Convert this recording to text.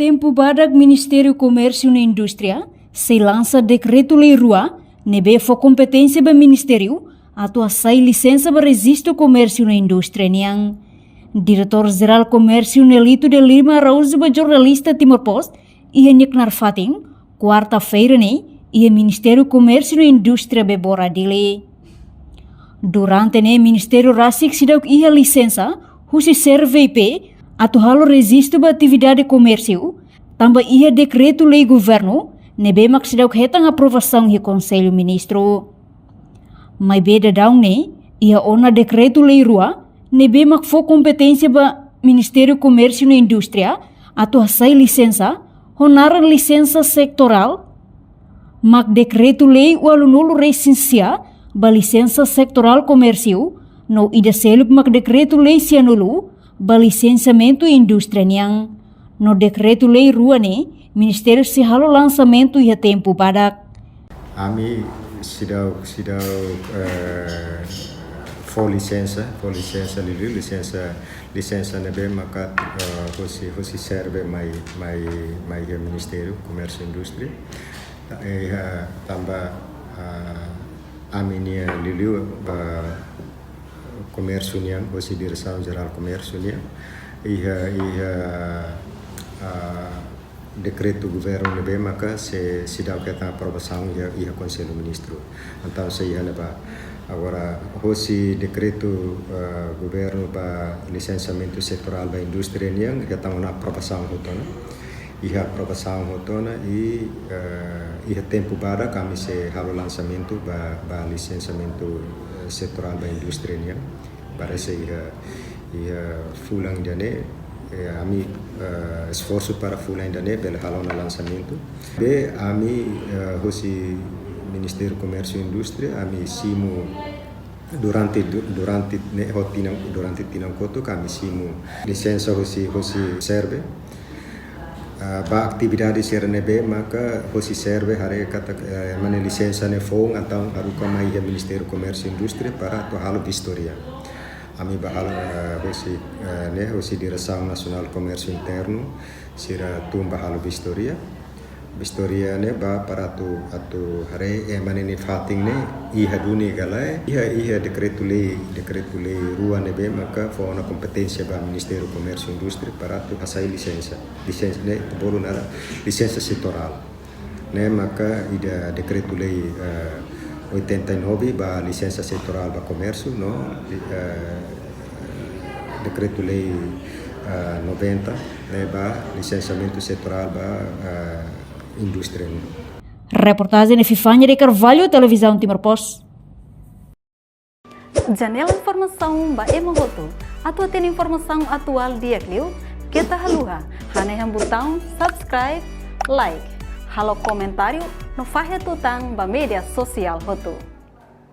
tempo badak Ministério Comércio e Indústria se lança decreto-lei rua nebe fo competência do Ministério atua sai licença para registro comércio e indústria niang. Diretor-Geral Comércio Nelito de Lima Araújo ba jornalista Timor Post ia nyeknar fating quarta-feira ia Ministério Comércio e Indústria bebora dele. Durante Ministério Rasik sidauk ia licença husi serve atu halo registro ba atividade comércio tamba ia decreto-lei governo nebe mak sidauk hetang aprovação hi Conselho Ministro. Mai beda daung ia ona decreto-lei rua nebe mak fo competência ba Ministério Comércio e Indústria atu hasai licença honaran licença sectoral mak decreto-lei walunulu recensia ba licença sectoral comércio no ida seluk mak decreto-lei sianulu ba licenciamento e indústria niang. No decreto-lei rua Ministério se halo lançamento ia tempo badak. Ami sidau for licença nebe maka hosi serve mai Ministério Comércio e Indústria tambah ami nia liliu comércio niang hosi Direção Geral Comércio niang decreto governo nebe maka se sidau kata aprovação ia Conselho Ministro. Então se ia leva agora hosi decreto governo para licenciamento setorial da indústria niang kata una aprovação hotona. Ia aprovação hotona e ia tempo para kami se halo lançamento ba licenciamento setorial da indústria niang parece ia fulang jane ami esforço para full ainda pelo halo na lançamento be ami hosi Ministério Comércio e Indústria ami simu durante tinang koto kami simu licença hosi serve ba atividade CRNB maka hosi serve hari kata mana licença ne fong atau haruka mai Ministério Comércio e Indústria para to halo vistoria. Ami bahala hosi Direção Nasional Comércio Interno sira tumba halo vistoria ne ba para atu hare manene fating ne iha duni galai iha decreto-lei rua ne be maka fo na competência ba Ministério Comércio e Indústria para tu hasai licença ne bolu na licença setorial ne maka ida decreto-lei 89 ba licença setorial ba comércio no decreto-lei 90 ne ba licenciamento setorial ba indústria. Reportagem Fifanya de Carvalho, Televisão Timor Post. Janela informação ba emohoto. Atua tem informação atual dia kliu. Kita haluha. Hane botão subscribe, like. Halo comentário no fahe tutang ba media sosial hoto.